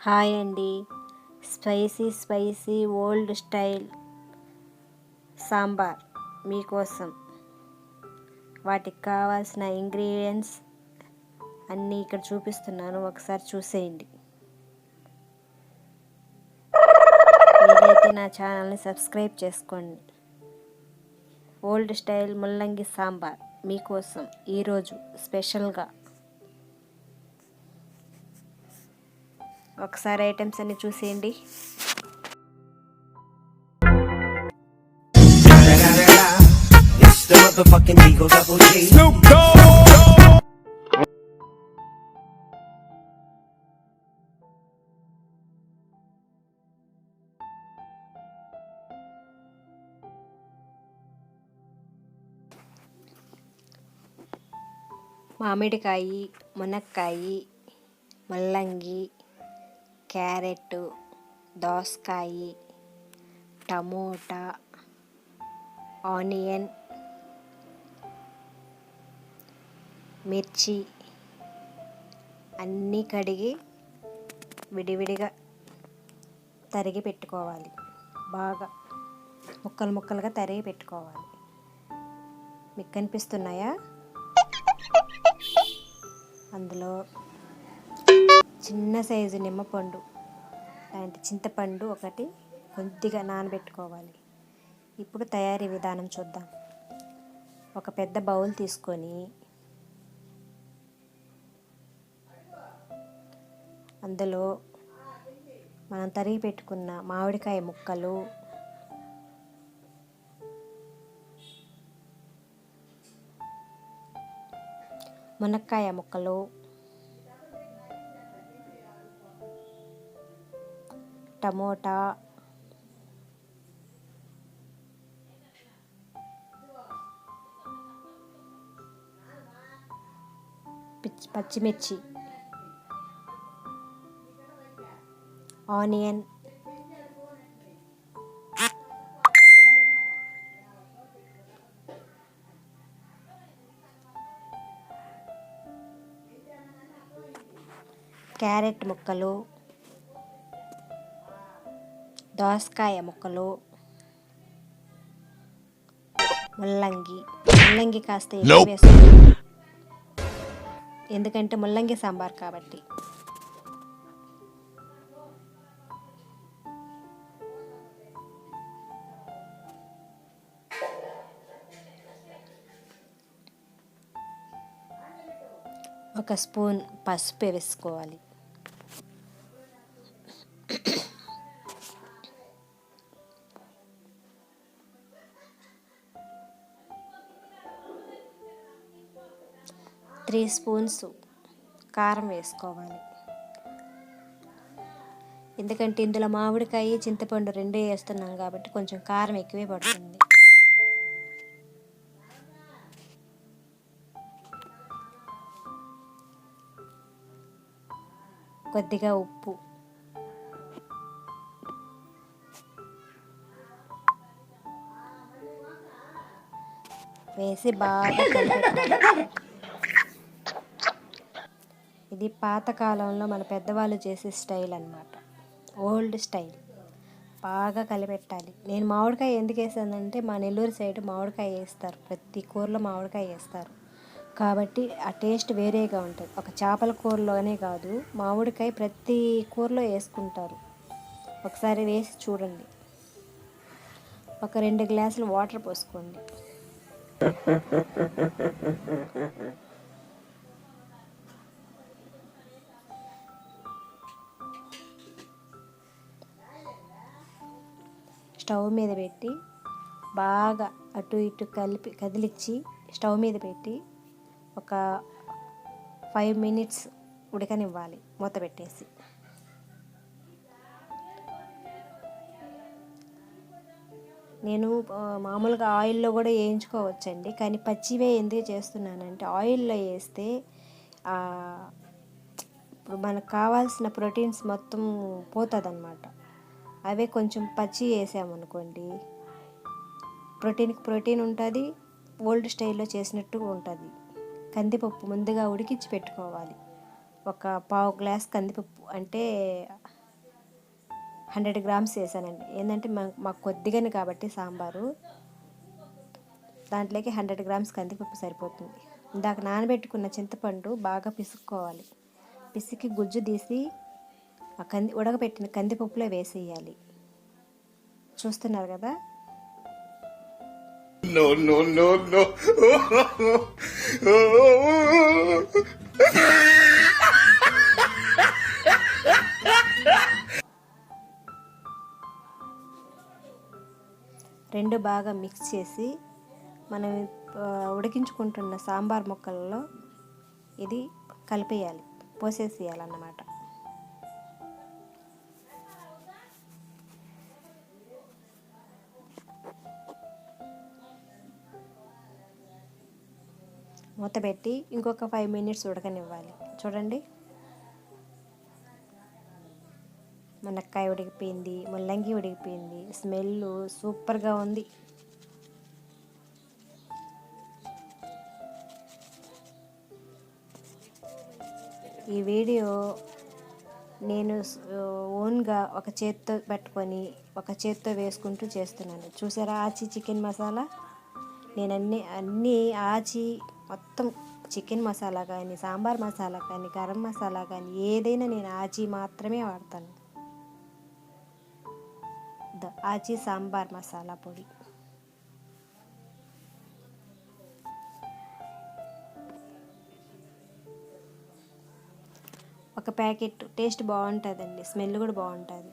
Hi అండి. Spicy old style sambar మీకోసం. వాటికి కావాల్సిన ఇంగ్రీడియంట్స్ అన్నీ ఇక్కడ చూపిస్తున్నాను, ఒకసారి చూసేయండి. వీలైతే నా ఛానల్ని సబ్స్క్రైబ్ చేసుకోండి. ఓల్డ్ స్టైల్ ముల్లంగి సాంబార్ మీకోసం ఈరోజు స్పెషల్గా. ఒకసారి ఐటమ్స్ అన్ని చూసేయండి. మామిడికాయ, మునక్కాయ, ముల్లంగి, క్యారెట్, దోసకాయ, టమోటా, ఆనియన్, మిర్చి అన్నీ కడిగి విడివిడిగా తరిగి పెట్టుకోవాలి. బాగా ముక్కలుగా తరిగి పెట్టుకోవాలి. మీకు కనిపిస్తున్నాయా? అందులో చిన్న సైజు నిమ్మపండు లాంటి చింతపండు ఒకటి కొద్దిగా నానబెట్టుకోవాలి. ఇప్పుడు తయారీ విధానం చూద్దాం. ఒక పెద్ద బౌల్ తీసుకొని అందులో మనం తరిగి పెట్టుకున్న మామిడికాయ ముక్కలు, మునక్కాయ ముక్కలు, టమోటా, పచ్చిమిర్చి, ఆనియన్, క్యారెట్ ముక్కలు, దోసకాయ ముక్కలు, ముల్లంగి కాస్త ఎక్కువ వేసుకోవాలి, ఎందుకంటే ముల్లంగి సాంబార్ కాబట్టి. ఒక స్పూన్ పసుపు వేసుకోవాలి. త్రీ స్పూన్స్ కారం వేసుకోవాలి. ఎందుకంటే ఇందులో మామిడికాయ, చింతపండు రెండే వేస్తున్నాం కాబట్టి కొంచెం కారం ఎక్కువే పడుతుంది. కొద్దిగా ఉప్పు, వేసి బాగా కలిపెట్టాలి. ఇది పాతకాలంలో మన పెద్దవాళ్ళు చేసే స్టైల్ అన్నమాట, ఓల్డ్ స్టైల్. బాగా కలిపెట్టాలి. నేను మామిడికాయ ఎందుకు వేసానంటే మా నెల్లూరు సైడ్ మామిడికాయ వేస్తారు, ప్రతి కూరలో మామిడికాయ వేస్తారు కాబట్టి ఆ టేస్ట్ వేరేగా ఉంటుంది. ఒక చేపల కూరలోనే కాదు, మామిడికాయ ప్రతి కూరలో వేసుకుంటారు. ఒకసారి వేసి చూడండి. ఒక 2 గ్లాసులు వాటర్ పోసుకోండి. స్టవ్ మీద పెట్టి బాగా అటు ఇటు కదిలిచ్చి స్టవ్ మీద పెట్టి ఒక 5 మినిట్స్ ఉడకనివ్వాలి, మూత పెట్టేసి. నేను మామూలుగా ఆయిల్లో కూడా వేయించుకోవచ్చండి, కానీ పచ్చివే ఎందుకు చేస్తున్నానంటే ఆయిల్లో వేస్తే ఇప్పుడు మనకు కావాల్సిన ప్రోటీన్స్ మొత్తం పోతుంది అన్నమాట. అవే కొంచెం పచ్చి వేసామనుకోండి, ప్రోటీన్ ఉంటుంది, ఓల్డ్ స్టైల్లో చేసినట్టు ఉంటుంది. కందిపప్పు ముందుగా ఉడికించి పెట్టుకోవాలి. ఒక 1/2 గ్లాస్ కందిపప్పు అంటే 100 గ్రామ్స్ వేసానండి. ఏంటంటే మాకు కొద్దిగానే కాబట్టి సాంబారు, దాంట్లోకి 100 గ్రామ్స్ కందిపప్పు సరిపోతుంది. ఇందాక నానబెట్టుకున్న చింతపండు బాగా పిసుక్కోవాలి. పిసికి గుజ్జు తీసి ఆ ఉడకబెట్టిన కందిపప్పులో వేసేయాలి. చూస్తున్నారు కదా. No, no, no, no. రెండు బాగా మిక్స్ చేసి మనం ఉడికించుకుంటున్న సాంబార్ ముక్కలలో ఇది కలిపేయాలి, పోసేసేయాలన్నమాట. మూత పెట్టి ఇంకొక 5 మినిట్స్ ఉడకనివ్వాలి. చూడండి, మునక్కాయ ఉడికిపోయింది, ముల్లంగి ఉడికిపోయింది, స్మెల్ సూపర్గా ఉంది. ఈ వీడియో నేను ఓన్గా ఒక చేత్తో పట్టుకొని ఒక చేత్తో వేసుకుంటూ చేస్తున్నాను. చూసారా ఆచి చికెన్ మసాలా. నేను అన్నీ ఆచి మొత్తం చికెన్ మసాలా కానీ, సాంబార్ మసాలా కానీ, గరం మసాలా కానీ ఏదైనా నేను ఆచి మాత్రమే వాడతాను. ఆచి సాంబార్ మసాలా పొడి. ఒక ప్యాకెట్. టేస్ట్ బాగుంటుందండి, స్మెల్ కూడా బాగుంటుంది.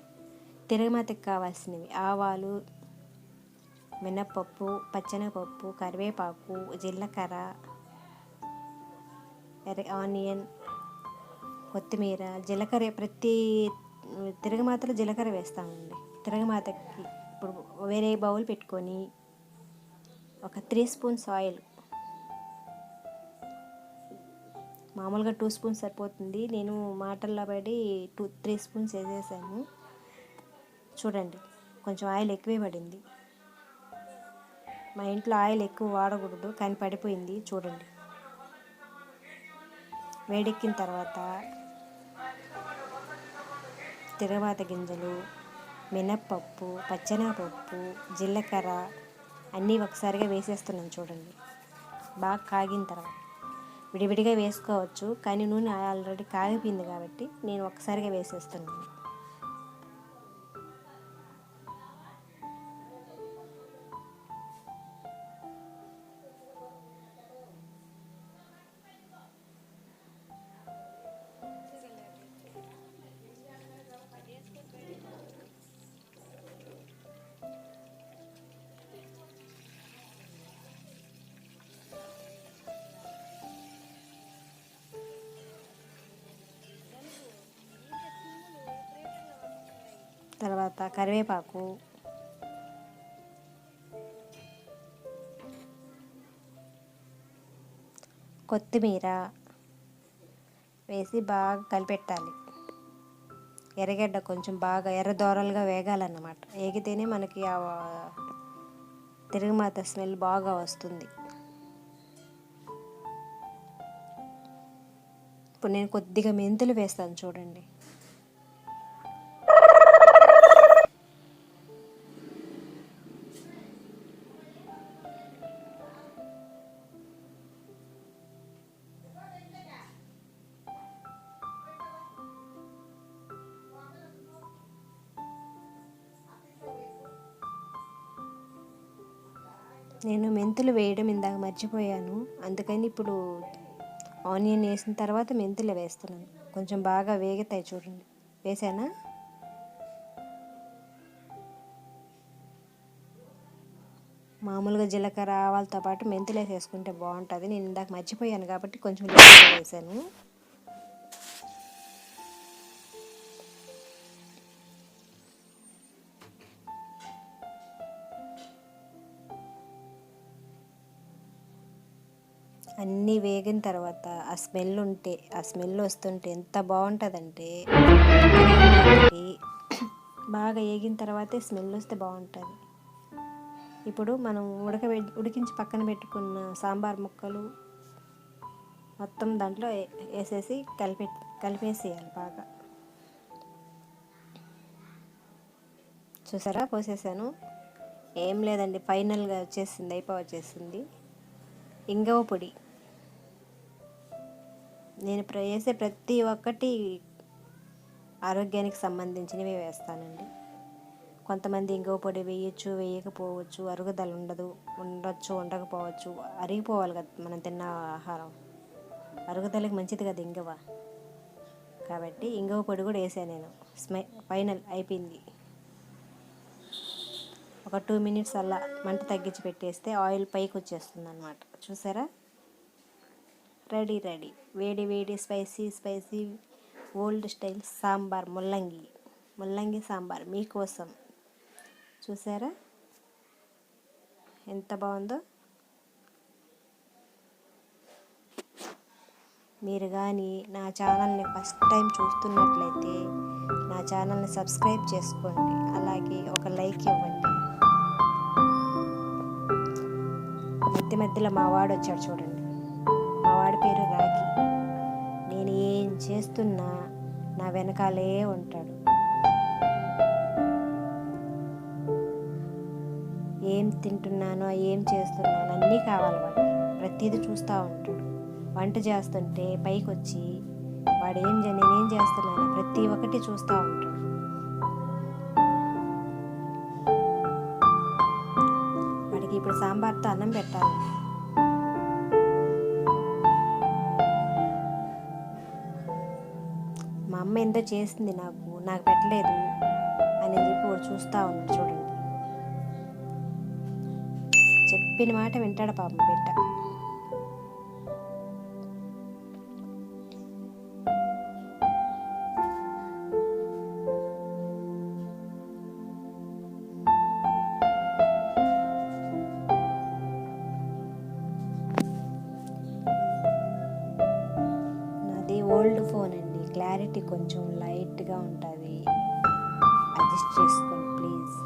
తిరగమాతకి కావాల్సినవి ఆవాలు, మినప్పప్పు, పచ్చెనగపప్పు, కరివేపాకు, జీలకర్ర, ఆనియన్, కొత్తిమీర, జీలకర్ర. ప్రతి తిరగమాతలో జీలకర్ర వేస్తామండి. తిరగమాతకి ఇప్పుడు వేరే బౌల్ పెట్టుకొని ఒక 3 స్పూన్స్ ఆయిల్, మామూలుగా 2 స్పూన్స్ సరిపోతుంది. నేను మాటల్లో పడి 3 స్పూన్స్ వేసేసాను. చూడండి, కొంచెం ఆయిల్ ఎక్కువే పడింది. మా ఇంట్లో ఆయిల్ ఎక్కువ వాడకూడదు కానీ పడిపోయింది. చూడండి, వేడెక్కిన తర్వాత తిరగమాత గింజలు, మినప్పప్పు, పచ్చెనగపప్పు, జీలకర్ర అన్నీ ఒకసారిగా వేసేస్తున్నాను. చూడండి, బాగా కాగిన తర్వాత విడివిడిగా వేసుకోవచ్చు కానీ నూనె ఆల్రెడీ కాగిపోయింది కాబట్టి నేను ఒకసారిగా వేసేస్తున్నాను. తర్వాత కరివేపాకు, కొత్తిమీర వేసి బాగా కలిపెట్టాలి. ఎర్రగడ్డ కొంచెం బాగా ఎర్రదోరలుగా వేగాలన్నమాట. వేగితేనే మనకి ఆ తిరగమాత స్మెల్ బాగా వస్తుంది. ఇప్పుడు నేను కొద్దిగా మెంతులు వేస్తాను. చూడండి, నేను మెంతులు వేయడం ఇందాక మర్చిపోయాను. అందుకని ఇప్పుడు ఆనియన్ వేసిన తర్వాత మెంతులు వేస్తున్నాను. కొంచెం బాగా వేగుతాయి. చూడండి, వేసానా. మామూలుగా జీలకర్ర ఆవాలతో పాటు మెంతులు వేసేసుకుంటే బాగుంటుంది. నేను ఇందాక మర్చిపోయాను కాబట్టి కొంచెం వేసాను. అన్నీ వేగిన తర్వాత ఆ స్మెల్ వస్తుంటే ఎంత బాగుంటుందంటే, బాగా వేగిన తర్వాతే స్మెల్ వస్తే బాగుంటుంది. ఇప్పుడు మనం ఉడికించి పక్కన పెట్టుకున్న సాంబార్ ముక్కలు మొత్తం దాంట్లో వేసేసి కలిపేసేయాలి బాగా. చూసారా పోసేసాను. ఏం లేదండి, ఫైనల్గా వచ్చేసింది, వచ్చేసింది. ఇంగవ పొడి నేను వేసే ప్రతి ఒక్కటి ఆరోగ్యానికి సంబంధించినవి వేస్తానండి. కొంతమంది ఇంగవ పొడి వేయచ్చు, వేయకపోవచ్చు, అరుగుదల ఉండొచ్చు, ఉండకపోవచ్చు. అరిగిపోవాలి కదా మనం తిన్న ఆహారం, అరుగుదలకి మంచిది కదా ఇంగవ. కాబట్టి ఇంగవ పొడి కూడా వేసాను నేను. ఫైనల్ అయిపోయింది. ఒక 2 minutes అలా మంట తగ్గించి పెట్టేస్తే ఆయిల్ పైకి వచ్చేస్తుంది అన్నమాట. చూసారా, రెడీ. వేడి వేడి స్పైసీ ఓల్డ్ స్టైల్ సాంబార్, ముల్లంగి సాంబార్ మీకోసం. చూసారా ఎంత బాగుందో. మీరు కానీ నా ఛానల్ని ఫస్ట్ టైం చూస్తున్నట్లయితే నా ఛానల్ని సబ్స్క్రైబ్ చేసుకోండి, అలాగే ఒక లైక్ ఇవ్వండి. మధ్యలో మా వాడు వచ్చాడు చూడండి, మా వాడి పేరు రాఖీ. నేను ఏం చేస్తున్నా నా వెనకాలే ఉంటాడు. ఏం తింటున్నానో, ఏం చేస్తున్నానో అన్నీ కావాలి వాడికి. ప్రతిదీ చూస్తూ ఉంటాడు. వంట చేస్తుంటే పైకి వచ్చి నేనేం చేస్తున్నాను ప్రతి ఒక్కటి చూస్తూ ఉంటాడు. వాడికి ఇప్పుడు సాంబార్తో అన్నం పెట్టాలి. మా అమ్మ ఎంతో చేసింది, నాకు పెట్టలేదు అని చెప్పి వాడు చూస్తూ ఉన్నాడు చూడండి. చెప్పిన మాట వింటాడు పాపం బిడ్డ. నాది ఓల్డ్ ఫోన్ అండి, క్లారిటీ కొంచెం లైట్గా ఉంటుంది, అడ్జస్ట్ చేసుకోండి ప్లీజ్.